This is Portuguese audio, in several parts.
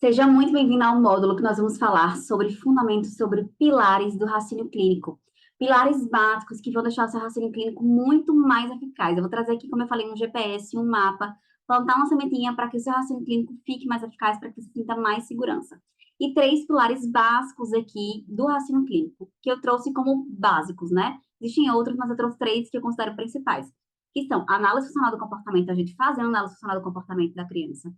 Seja muito bem-vindo ao módulo que nós vamos falar sobre fundamentos, sobre pilares do raciocínio clínico. Pilares básicos que vão deixar o seu raciocínio clínico muito mais eficaz. Eu vou trazer aqui, como eu falei, um GPS, um mapa, plantar uma sementinha para que o seu raciocínio clínico fique mais eficaz, para que você sinta mais segurança. E três pilares básicos aqui do raciocínio clínico, que eu trouxe como básicos, né? Existem outros, mas eu trouxe três que eu considero principais, que são a análise funcional do comportamento, a gente fazer a análise funcional do comportamento da criança,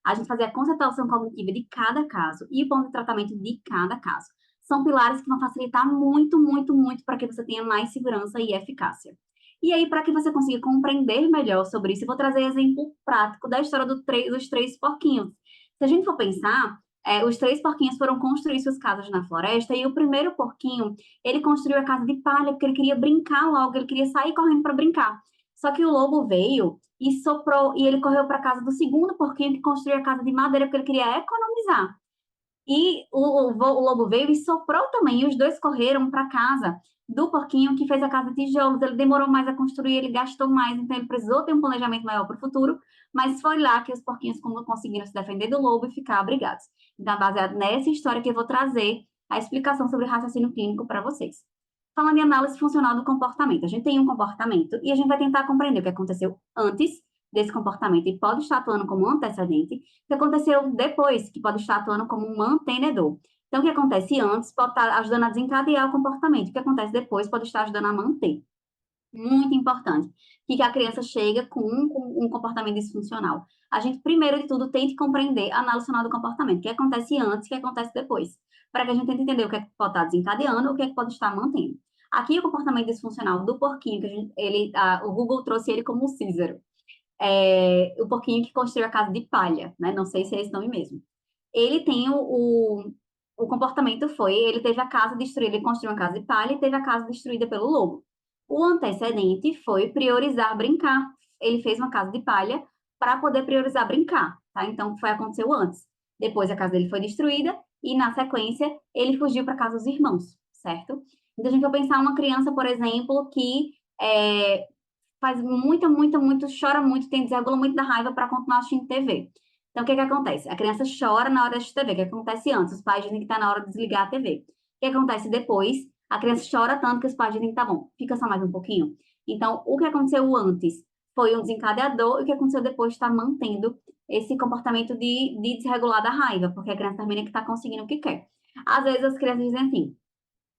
a gente fazer a conceituação cognitiva de cada caso e o plano de tratamento de cada caso. São pilares que vão facilitar muito, muito, muito para que você tenha mais segurança e eficácia. E aí, para que você consiga compreender melhor sobre isso, eu vou trazer exemplo prático da história dos três porquinhos. Se a gente for pensar, os três porquinhos foram construir suas casas na floresta e o primeiro porquinho, ele construiu a casa de palha porque ele queria brincar logo, ele queria sair correndo para brincar. Só que o lobo veio e soprou, e ele correu para a casa do segundo porquinho que construiu a casa de madeira porque ele queria economizar. E o lobo veio e soprou também, e os dois correram para casa do porquinho que fez a casa de tijolos. Ele demorou mais a construir, ele gastou mais, então ele precisou ter um planejamento maior para o futuro, mas foi lá que os porquinhos conseguiram se defender do lobo e ficar abrigados. Então, baseado nessa história que eu vou trazer a explicação sobre raciocínio clínico para vocês. Falando em análise funcional do comportamento, a gente tem um comportamento e a gente vai tentar compreender o que aconteceu antes desse comportamento e pode estar atuando como um antecedente, o que aconteceu depois, que pode estar atuando como um mantenedor. Então, o que acontece antes pode estar ajudando a desencadear o comportamento, o que acontece depois pode estar ajudando a manter. Muito importante, que a criança chega com um comportamento disfuncional. A gente, primeiro de tudo, tente compreender a análise funcional do comportamento, o que acontece antes, o que acontece depois, para que a gente tente entender o que é que pode estar desencadeando, o que é que pode estar mantendo. Aqui, o comportamento disfuncional do porquinho, que o Google trouxe ele como o Cícero, o porquinho que construiu a casa de palha, né? Não sei se é esse nome mesmo. Ele tem o comportamento foi, ele teve a casa destruída, ele construiu uma casa de palha e teve a casa destruída pelo lobo. O antecedente foi priorizar brincar. Ele fez uma casa de palha para poder priorizar brincar, tá? Então, foi aconteceu antes. Depois a casa dele foi destruída e, na sequência, ele fugiu para casa dos irmãos, certo? Então, a gente vai pensar uma criança, por exemplo, que faz muita, muita, muito, chora muito, tem desregula muito da raiva para continuar assistindo TV. Então, o que que acontece? A criança chora na hora de assistir TV. O que acontece antes? Os pais dizem que está na hora de desligar a TV. O que acontece depois? A criança chora tanto que os pais dizem que tá bom, fica só mais um pouquinho. Então, o que aconteceu antes foi um desencadeador e o que aconteceu depois está mantendo esse comportamento de desregular da raiva, porque a criança termina que está conseguindo o que quer. Às vezes as crianças dizem assim,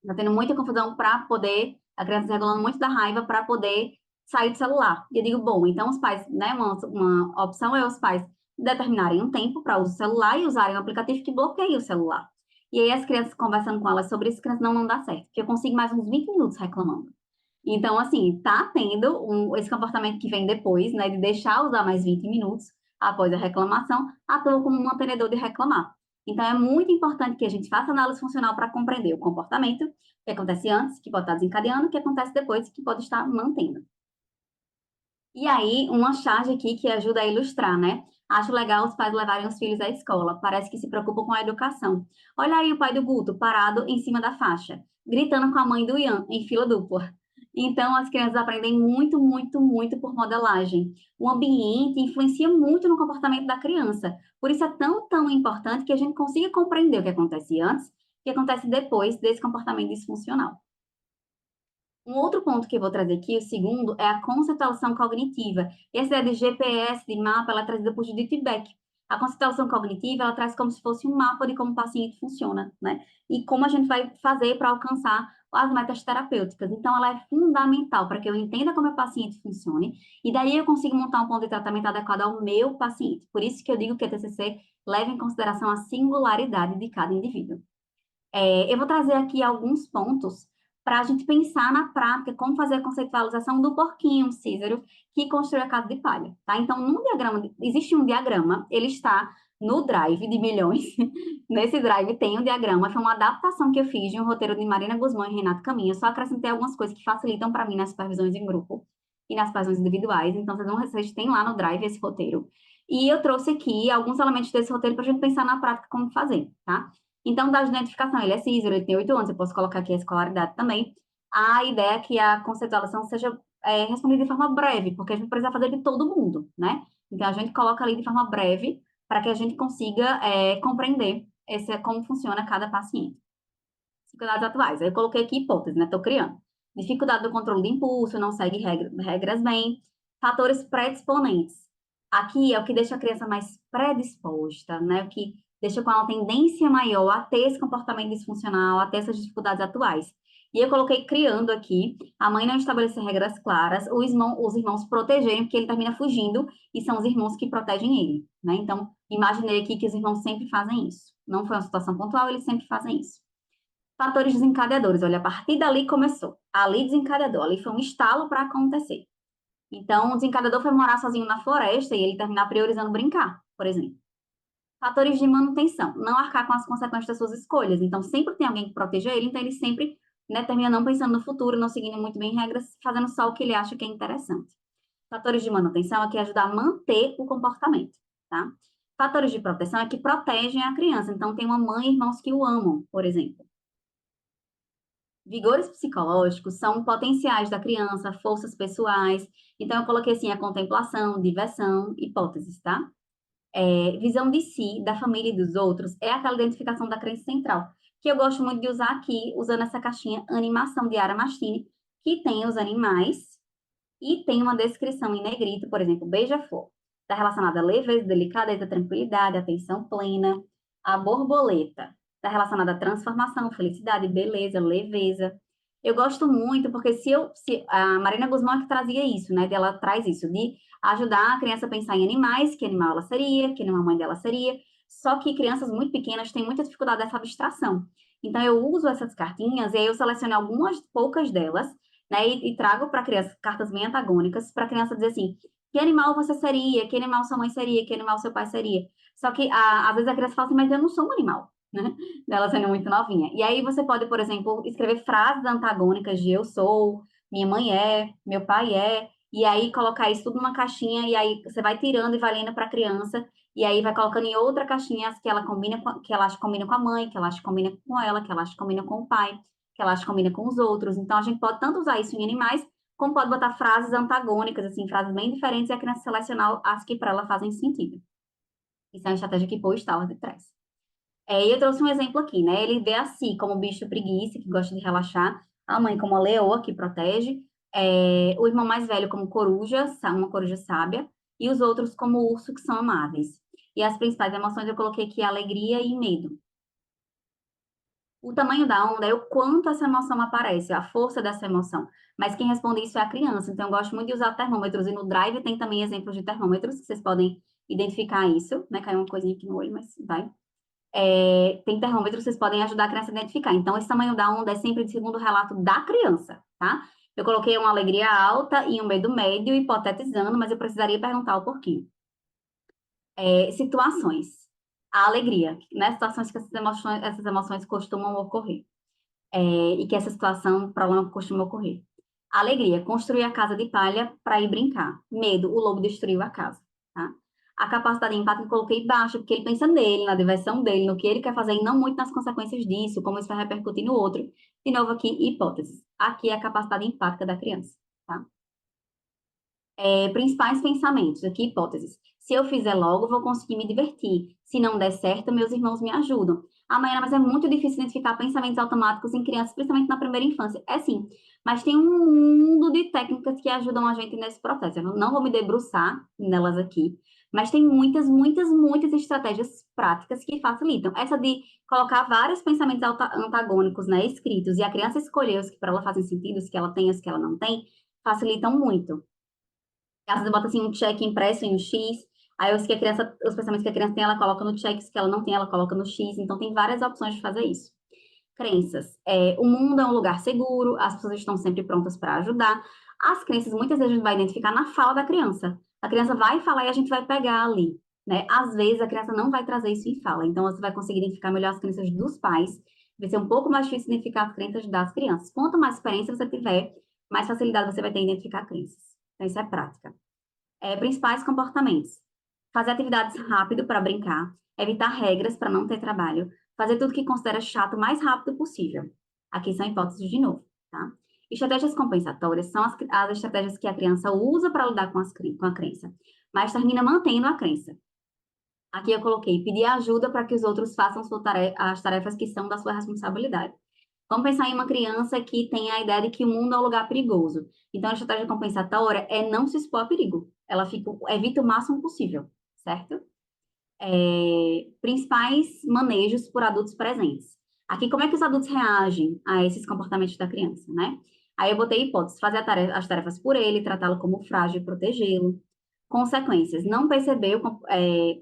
tá tendo muita confusão para poder, a criança desregulando muito da raiva para poder sair do celular. E eu digo, bom, então os pais, né, uma opção é os pais determinarem um tempo para uso do celular e usarem um aplicativo que bloqueie o celular. E aí as crianças conversando com elas sobre isso, crianças não dá certo, porque eu consigo mais uns 20 minutos reclamando. Então, assim, tá tendo esse comportamento que vem depois, né, de deixar usar mais 20 minutos após a reclamação, atua como um mantenedor de reclamar. Então, é muito importante que a gente faça análise funcional para compreender o comportamento, o que acontece antes, que pode estar desencadeando, o que acontece depois, que pode estar mantendo. E aí, uma charge aqui que ajuda a ilustrar, né? Acho legal os pais levarem os filhos à escola. Parece que se preocupam com a educação. Olha aí o pai do Guto parado em cima da faixa, gritando com a mãe do Ian em fila dupla. Então, as crianças aprendem muito, muito, muito por modelagem. O ambiente influencia muito no comportamento da criança. Por isso é tão, tão importante que a gente consiga compreender o que acontece antes e o que acontece depois desse comportamento disfuncional. Um outro ponto que eu vou trazer aqui, o segundo, é a conceituação cognitiva. Essa é de GPS, de mapa, ela é trazida por Judith Beck. A conceituação cognitiva, ela traz como se fosse um mapa de como o paciente funciona, né? E como a gente vai fazer para alcançar as metas terapêuticas. Então, ela é fundamental para que eu entenda como o paciente funcione e daí eu consigo montar um plano de tratamento adequado ao meu paciente. Por isso que eu digo que a TCC leva em consideração a singularidade de cada indivíduo. Eu vou trazer aqui alguns pontos para a gente pensar na prática como fazer a conceitualização do porquinho Cícero que construiu a casa de palha, tá? Então, num diagrama, existe um diagrama, ele está no Drive de milhões. Nesse Drive tem um diagrama, foi uma adaptação que eu fiz de um roteiro de Marina Guzmão e Renato Caminha, eu só acrescentei algumas coisas que facilitam para mim nas supervisões em grupo e nas supervisões individuais, então vocês têm lá no Drive esse roteiro. E eu trouxe aqui alguns elementos desse roteiro para a gente pensar na prática como fazer, tá? Então, da identificação, ele é Cícero, ele tem 8 anos, eu posso colocar aqui a escolaridade também. A ideia é que a conceitualização seja respondida de forma breve, porque a gente precisa fazer de todo mundo, né? Então, a gente coloca ali de forma breve para que a gente consiga compreender como funciona cada paciente. Dificuldades atuais. Aí eu coloquei aqui hipótese, né? Estou criando. Dificuldade do controle do impulso, não segue regras bem. Fatores predisponentes. Aqui é o que deixa a criança mais predisposta, né? O que deixa com ela uma tendência maior a ter esse comportamento disfuncional, a ter essas dificuldades atuais. E eu coloquei criando aqui, a mãe não estabelecer regras claras, os irmãos protegerem, porque ele termina fugindo, e são os irmãos que protegem ele, né? Então, imaginei aqui que os irmãos sempre fazem isso. Não foi uma situação pontual, eles sempre fazem isso. Fatores desencadeadores, olha, a partir dali começou. Ali desencadeador, ali foi um estalo para acontecer. Então, o desencadeador foi morar sozinho na floresta e ele terminar priorizando brincar, por exemplo. Fatores de manutenção, não arcar com as consequências das suas escolhas. Então, sempre tem alguém que proteja ele, então ele sempre, né, termina não pensando no futuro, não seguindo muito bem regras, fazendo só o que ele acha que é interessante. Fatores de manutenção é que ajuda a manter o comportamento, tá? Fatores de proteção é que protegem a criança. Então, tem uma mãe e irmãos que o amam, por exemplo. Vigores psicológicos são potenciais da criança, forças pessoais. Então, eu coloquei assim a contemplação, diversão, hipóteses, tá? Visão de si, da família e dos outros, é aquela identificação da crença central, que eu gosto muito de usar aqui, usando essa caixinha animação de Ara Mastini, que tem os animais e tem uma descrição em negrito, por exemplo, beija-flor. Está relacionada a leveza, delicadeza, tranquilidade, atenção plena. A borboleta está relacionada à transformação, felicidade, beleza, leveza. Eu gosto muito porque se a Marina Guzmão é que trazia isso, né? Ela traz isso de ajudar a criança a pensar em animais, que animal ela seria, que animal a mãe dela seria. Só que crianças muito pequenas têm muita dificuldade dessa abstração. Então eu uso essas cartinhas e aí eu seleciono algumas poucas delas, né? E trago para a criança cartas bem antagônicas para a criança dizer assim: que animal você seria? Que animal sua mãe seria? Que animal seu pai seria? Só que às vezes a criança fala assim, mas eu não sou um animal, né? Dela sendo muito novinha. E aí você pode, por exemplo, escrever frases antagônicas de eu sou, minha mãe é, meu pai é, e aí colocar isso tudo numa caixinha, e aí você vai tirando e vai lendo para a criança, e aí vai colocando em outra caixinha as que ela combina que ela acha que combina com a mãe, que ela acha que combina com ela, que ela acha que combina com o pai, que ela acha que combina com os outros. Então a gente pode tanto usar isso em animais, como pode botar frases antagônicas, assim, frases bem diferentes, e a criança selecionar as que para ela fazem sentido. Isso é uma estratégia que Paul estava de trás. E eu trouxe um exemplo aqui, né? Ele vê a si como bicho preguiça, que gosta de relaxar, a mãe como a leoa, que protege, o irmão mais velho como coruja, uma coruja sábia, e os outros como urso, que são amáveis. E as principais emoções eu coloquei aqui alegria e medo. O tamanho da onda é o quanto essa emoção aparece, a força dessa emoção. Mas quem responde isso é a criança. Então, eu gosto muito de usar termômetros. E no Drive tem também exemplos de termômetros, que vocês podem identificar isso, né? Caiu uma coisinha aqui no olho, mas vai. Tem termômetros que vocês podem ajudar a criança a identificar. Então, esse tamanho da onda é sempre segundo o relato da criança, tá? Eu coloquei uma alegria alta e um medo médio, hipotetizando, mas eu precisaria perguntar o porquê. Situações. A alegria, né? Situações que essas emoções costumam ocorrer. E que essa situação, problema costuma ocorrer. Alegria, construir a casa de palha para ir brincar. Medo, o lobo destruiu a casa, tá? A capacidade de empate eu coloquei baixa, porque ele pensa nele, na diversão dele, no que ele quer fazer e não muito nas consequências disso, como isso vai repercutir no outro. De novo aqui, hipóteses. Aqui é a capacidade empática da criança, tá? Principais pensamentos, aqui hipóteses. Se eu fizer logo, vou conseguir me divertir. Se não der certo, meus irmãos me ajudam. Mariana, mas é muito difícil identificar pensamentos automáticos em crianças, principalmente na primeira infância. É sim, mas tem um mundo de técnicas que ajudam a gente nesse processo. Eu não vou me debruçar nelas aqui, mas tem muitas, muitas, muitas estratégias práticas que facilitam. Essa de colocar vários pensamentos antagônicos, né, escritos, e a criança escolher os que para ela fazem sentido, os que ela tem, os que ela não tem, facilitam muito. Às vezes bota assim um check impresso em um X, aí os pensamentos que a criança tem, ela coloca no check, os que ela não tem, ela coloca no X. Então tem várias opções de fazer isso. Crenças. O mundo é um lugar seguro, as pessoas estão sempre prontas para ajudar. As crenças, muitas vezes, a gente vai identificar na fala da criança. A criança vai falar e a gente vai pegar ali, né? Às vezes, a criança não vai trazer isso em fala. Então, você vai conseguir identificar melhor as crenças dos pais. Vai ser um pouco mais difícil identificar as crenças das crianças. Quanto mais experiência você tiver, mais facilidade você vai ter em identificar crenças. Então, isso é prática. Principais comportamentos. Fazer atividades rápido para brincar, evitar regras para não ter trabalho, fazer tudo que considera chato o mais rápido possível. Aqui são hipóteses de novo, tá? Estratégias compensatórias são as estratégias que a criança usa para lidar com a crença, mas termina mantendo a crença. Aqui eu coloquei pedir ajuda para que os outros façam as tarefas que são da sua responsabilidade. Vamos pensar em uma criança que tem a ideia de que o mundo é um lugar perigoso. Então, a estratégia compensatória é não se expor a perigo. Ela evita o máximo possível, certo? Principais manejos por adultos presentes. Aqui, como é que os adultos reagem a esses comportamentos da criança, né? Aí eu botei hipóteses, fazer as tarefas por ele, tratá-lo como frágil, protegê-lo. Consequências, não percebeu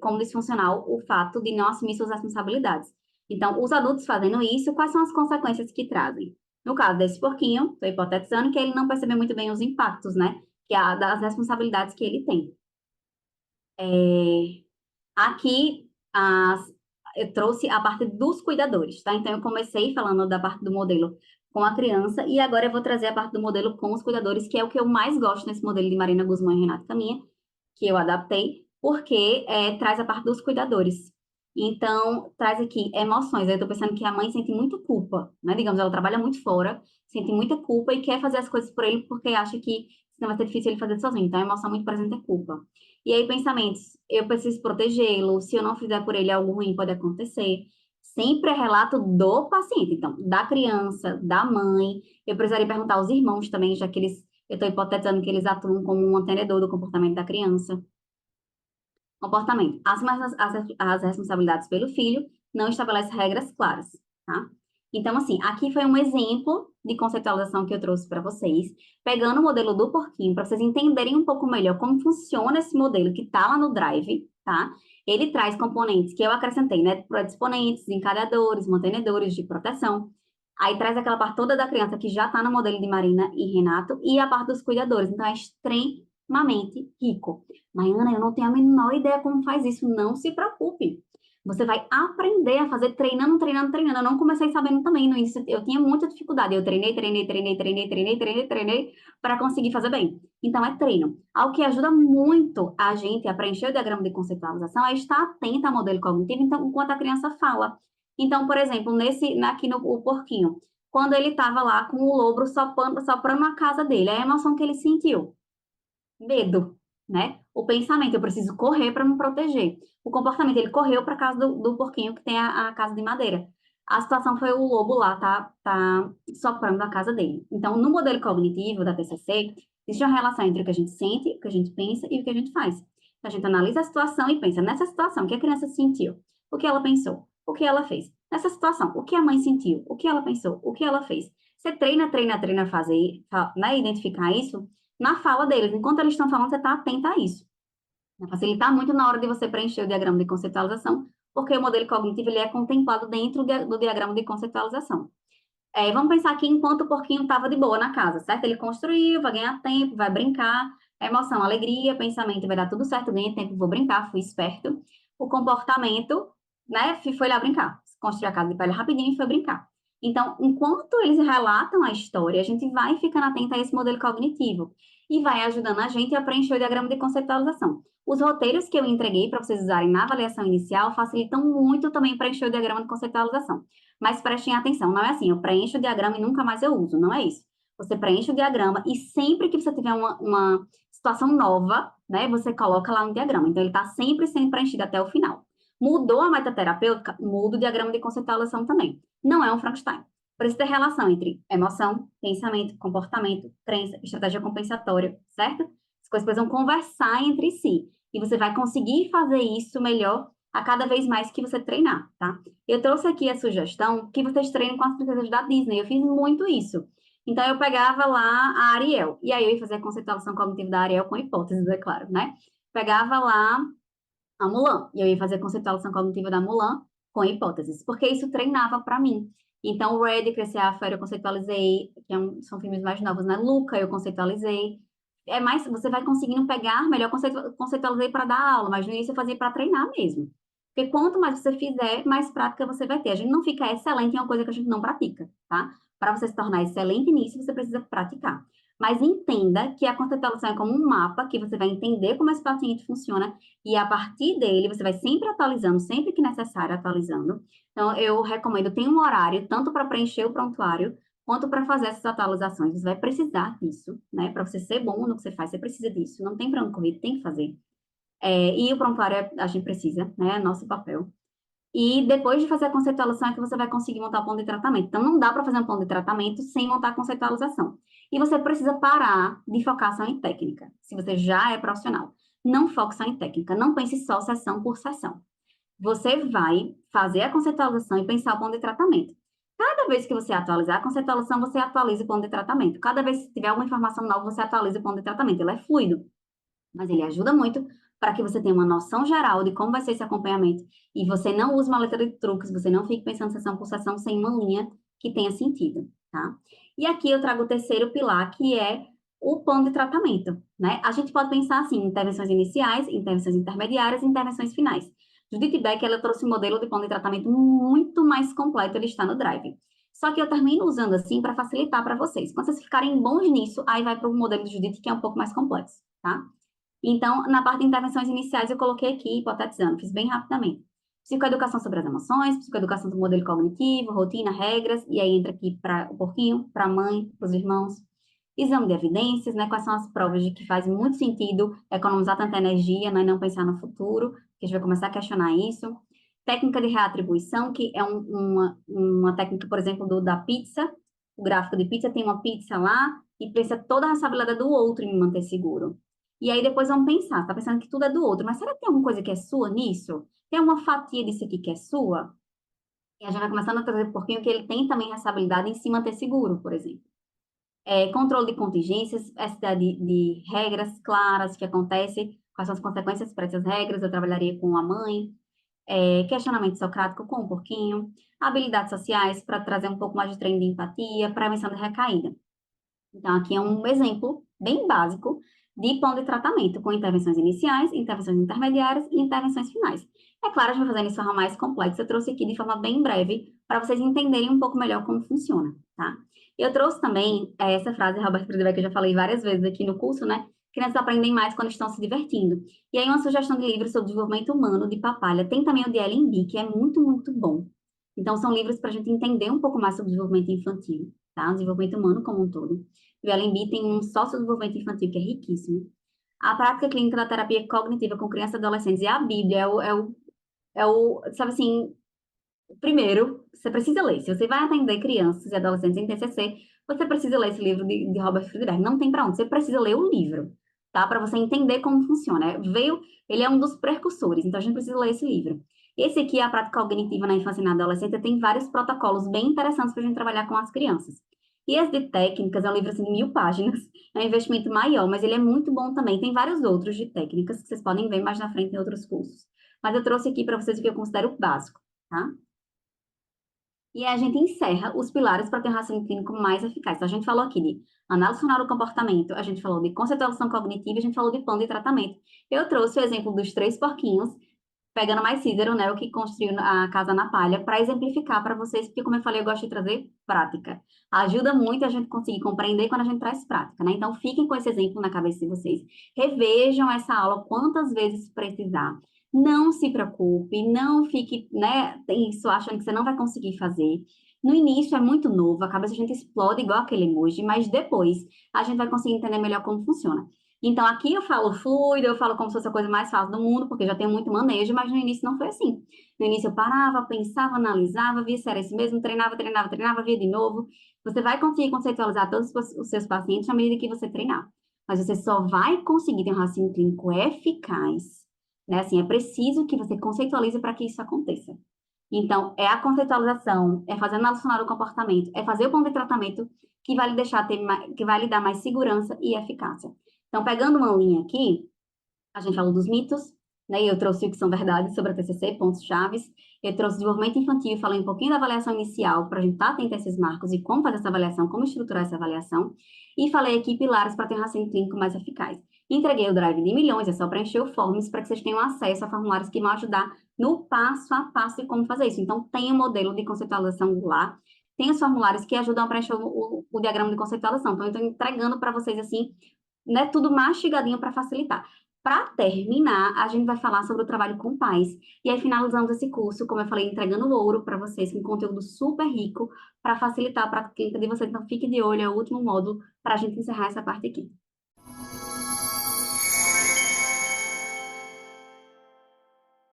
como disfuncional o fato de não assumir suas responsabilidades. Então, os adultos fazendo isso, quais são as consequências que trazem? No caso desse porquinho, estou hipotetizando que ele não percebeu muito bem os impactos, né? Das responsabilidades que ele tem. Aqui, eu trouxe a parte dos cuidadores, tá? Então, eu comecei falando da parte do modelo com a criança e agora eu vou trazer a parte do modelo com os cuidadores, que é o que eu mais gosto nesse modelo de Marina Guzmão e Renato Caminha, que eu adaptei, porque traz a parte dos cuidadores. Então, traz aqui emoções. Eu tô pensando que a mãe sente muita culpa, né? Digamos, ela trabalha muito fora, sente muita culpa e quer fazer as coisas por ele porque acha que senão vai ser difícil ele fazer sozinho. Então, a emoção muito presente é culpa. E aí, pensamentos, eu preciso protegê-lo, se eu não fizer por ele, algo ruim pode acontecer. Sempre é relato do paciente, então, da criança, da mãe. Eu precisaria perguntar aos irmãos também, já que eu estou hipotetizando que eles atuam como um mantenedor do comportamento da criança. Comportamento. Assume as responsabilidades pelo filho, não estabelece regras claras, tá? Então, assim, aqui foi um exemplo de conceitualização que eu trouxe para vocês, pegando o modelo do porquinho, para vocês entenderem um pouco melhor como funciona esse modelo que está lá no Drive, tá? Ele traz componentes que eu acrescentei, né? Predisponentes, encadeadores, mantenedores de proteção. Aí traz aquela parte toda da criança que já está no modelo de Marina e Renato, e a parte dos cuidadores. Então, é extremamente rico. Mariana, eu não tenho a menor ideia como faz isso. Não se preocupe. Você vai aprender a fazer treinando, treinando, treinando. Eu não comecei sabendo também no início. Eu tinha muita dificuldade. Eu treinei para conseguir fazer bem. Então, é treino. Algo que ajuda muito a gente a preencher o diagrama de conceitualização é estar atenta ao modelo cognitivo enquanto a criança fala. Então, por exemplo, aqui no o porquinho, quando ele estava lá com o lobo soprando a casa dele, a emoção que ele sentiu medo, né? O pensamento, eu preciso correr para me proteger. O comportamento, ele correu para casa do porquinho que tem a casa de madeira. A situação foi o lobo lá, tá soprando a casa dele. Então, no modelo cognitivo da TCC, existe uma relação entre o que a gente sente, o que a gente pensa e o que a gente faz. Então, a gente analisa a situação e pensa, nessa situação, o que a criança sentiu? O que ela pensou? O que ela fez? Nessa situação, o que a mãe sentiu? O que ela pensou? O que ela fez? Você treina a fazer, né, identificar isso na fala deles. Enquanto eles estão falando, você está atenta a isso. Vai facilitar muito na hora de você preencher o diagrama de conceitualização, porque o modelo cognitivo ele é contemplado dentro do diagrama de conceitualização. Vamos pensar aqui enquanto o porquinho estava de boa na casa, certo? Ele construiu, vai ganhar tempo, vai brincar, emoção, alegria, pensamento, vai dar tudo certo, ganhei tempo, vou brincar, fui esperto. O comportamento, né, foi lá brincar, construiu a casa de palha rapidinho e foi brincar. Então, enquanto eles relatam a história, a gente vai ficando atento a esse modelo cognitivo e vai ajudando a gente a preencher o diagrama de conceitualização. Os roteiros que eu entreguei para vocês usarem na avaliação inicial facilitam muito também preencher o diagrama de conceitualização. Mas prestem atenção, não é assim, eu preencho o diagrama e nunca mais eu uso, não é isso. Você preenche o diagrama e sempre que você tiver uma situação nova, né, você coloca lá no diagrama. Então, ele está sempre sendo preenchido até o final. Mudou a meta terapêutica, muda o diagrama de conceitualização também. Não é um Frankenstein. Precisa ter relação entre emoção, pensamento, comportamento, crença, estratégia compensatória, certo? As coisas precisam conversar entre si. E você vai conseguir fazer isso melhor a cada vez mais que você treinar, tá? Eu trouxe aqui a sugestão que vocês treinem com as princesas da Disney. Eu fiz muito isso. Então, eu pegava lá a Ariel. E aí, eu ia fazer a conceituação cognitiva da Ariel com hipóteses, é claro, né? Pegava lá a Mulan. E eu ia fazer a conceitualização cognitiva da Mulan com hipóteses. Porque isso treinava para mim. Então, o Red, Crescer a Fera, eu conceitualizei. Que são filmes mais novos, né? Luca, eu conceitualizei. Você vai conseguindo pegar melhor, conceitualizei para dar aula. Mas no início eu fazia para treinar mesmo. Porque quanto mais você fizer, mais prática você vai ter. A gente não fica excelente em uma coisa que a gente não pratica, tá? Para você se tornar excelente nisso, você precisa praticar. Mas entenda que a conceitualização é como um mapa que você vai entender como esse paciente funciona e a partir dele você vai sempre atualizando, sempre que necessário atualizando. Então, eu recomendo, tem um horário tanto para preencher o prontuário quanto para fazer essas atualizações. Você vai precisar disso, né? Para você ser bom no que você faz, você precisa disso. Não tem para onde correr, tem que fazer. E o prontuário a gente precisa, né? É nosso papel. E depois de fazer a conceitualização é que você vai conseguir montar o plano de tratamento. Então, não dá para fazer um plano de tratamento sem montar a conceitualização. E você precisa parar de focar só em técnica, se você já é profissional. Não foque só em técnica, não pense só sessão por sessão. Você vai fazer a conceitualização e pensar o plano de tratamento. Cada vez que você atualizar a conceitualização, você atualiza o plano de tratamento. Cada vez que tiver alguma informação nova, você atualiza o plano de tratamento. Ele é fluido, mas ele ajuda muito para que você tenha uma noção geral de como vai ser esse acompanhamento e você não use uma letra de truques, você não fique pensando sessão por sessão sem uma linha que tenha sentido, tá? E aqui eu trago o terceiro pilar, que é o plano de tratamento, né? A gente pode pensar assim, intervenções iniciais, intervenções intermediárias e intervenções finais. Judith Beck, ela trouxe um modelo de plano de tratamento muito mais completo, ele está no Drive. Só que eu termino usando assim para facilitar para vocês. Quando vocês ficarem bons nisso, aí vai para o modelo de Judith, que é um pouco mais complexo, tá? Então, na parte de intervenções iniciais, eu coloquei aqui, hipotetizando, fiz bem rapidamente. Psicoeducação sobre as emoções, psicoeducação do modelo cognitivo, rotina, regras, e aí entra aqui para o porquinho, para a mãe, para os irmãos. Exame de evidências, né? Quais são as provas de que faz muito sentido economizar tanta energia, né, e não pensar no futuro, que a gente vai começar a questionar isso. Técnica de reatribuição, que é uma técnica, por exemplo, da pizza. O gráfico de pizza tem uma pizza lá e pensa toda a responsabilidade do outro em me manter seguro. E aí depois vamos pensar, tá pensando que tudo é do outro, mas será que tem alguma coisa que é sua nisso? Tem uma fatia disso aqui que é sua? E a gente vai começando a trazer um pouquinho que ele tem também responsabilidade em se manter seguro, por exemplo. Controle de contingências, essa de regras claras que acontecem, quais são as consequências para essas regras, eu trabalharia com a mãe. Questionamento socrático com um pouquinho. Habilidades sociais, para trazer um pouco mais de treino de empatia, prevenção de recaída. Então, aqui é um exemplo bem básico de plano de tratamento, com intervenções iniciais, intervenções intermediárias e intervenções finais. É claro, a gente vai fazendo isso de forma mais complexa, eu trouxe aqui de forma bem breve, para vocês entenderem um pouco melhor como funciona, tá? Eu trouxe também essa frase de Robert Friedberg, que eu já falei várias vezes aqui no curso, né? Crianças aprendem mais quando estão se divertindo. E aí, uma sugestão de livro sobre desenvolvimento humano, de Papalha. Tem também o de Ellen B, que é muito, muito bom. Então, são livros para a gente entender um pouco mais sobre o desenvolvimento infantil, tá? O desenvolvimento humano como um todo. O LMB tem um sócio-desenvolvimento infantil que é riquíssimo. A prática clínica da terapia cognitiva com crianças e adolescentes e a Bíblia sabe assim, primeiro, você precisa ler. Se você vai atender crianças e adolescentes em TCC, você precisa ler esse livro de Robert Friedberg. Não tem para onde, você precisa ler o livro, tá? Para você entender como funciona. Ele é um dos precursores, então a gente precisa ler esse livro. Esse aqui, a prática cognitiva na infância e na adolescência, tem vários protocolos bem interessantes para a gente trabalhar com as crianças. E esse de técnicas é um livro assim, de 1000 páginas, é um investimento maior, mas ele é muito bom também. Tem vários outros de técnicas que vocês podem ver mais na frente em outros cursos. Mas eu trouxe aqui para vocês o que eu considero básico, tá? E a gente encerra os pilares para ter um raciocínio clínico mais eficaz. Então, a gente falou aqui de análise funcional do comportamento, a gente falou de conceitualização cognitiva, a gente falou de plano de tratamento. Eu trouxe o exemplo dos 3 porquinhos, pegando mais Cícero, né, o que construiu a casa na palha, para exemplificar para vocês, porque, como eu falei, eu gosto de trazer prática. Ajuda muito a gente conseguir compreender quando a gente traz prática, né? Então, fiquem com esse exemplo na cabeça de vocês. Revejam essa aula quantas vezes precisar. Não se preocupe, não fique, né, isso achando que você não vai conseguir fazer. No início é muito novo, a cabeça a gente explode igual aquele emoji, mas depois a gente vai conseguir entender melhor como funciona. Então, aqui eu falo fluido, eu falo como se fosse a coisa mais fácil do mundo, porque já tenho muito manejo, mas no início não foi assim. No início eu parava, pensava, analisava, via se era isso mesmo, treinava, via de novo. Você vai conseguir conceitualizar todos os seus pacientes à medida que você treinar. Mas você só vai conseguir ter um raciocínio clínico eficaz, né? Assim, é preciso que você conceitualize para que isso aconteça. Então, é a conceitualização, é fazer análise funcional do comportamento, é fazer o plano de tratamento que vai lhe que vai lhe dar mais segurança e eficácia. Então, pegando uma linha aqui, a gente falou dos mitos, né? E eu trouxe o que são verdades sobre a TCC, pontos chaves. Eu trouxe desenvolvimento infantil, falei um pouquinho da avaliação inicial, para a gente estar atento a esses marcos e como fazer essa avaliação, como estruturar essa avaliação. E falei aqui pilares para ter um raciocínio clínico mais eficaz. Entreguei o drive de milhões, é só preencher o forms para que vocês tenham acesso a formulários que vão ajudar no passo a passo de como fazer isso. Então, tem o modelo de conceitualização lá, tem os formulários que ajudam a preencher o diagrama de conceitualização. Então, eu estou entregando para vocês, assim, né, tudo mastigadinho para facilitar. Para terminar, a gente vai falar sobre o trabalho com pais. E aí finalizamos esse curso, como eu falei, entregando ouro para vocês, com conteúdo super rico, para facilitar a prática clínica de vocês. Então, fique de olho, é o último módulo para a gente encerrar essa parte aqui.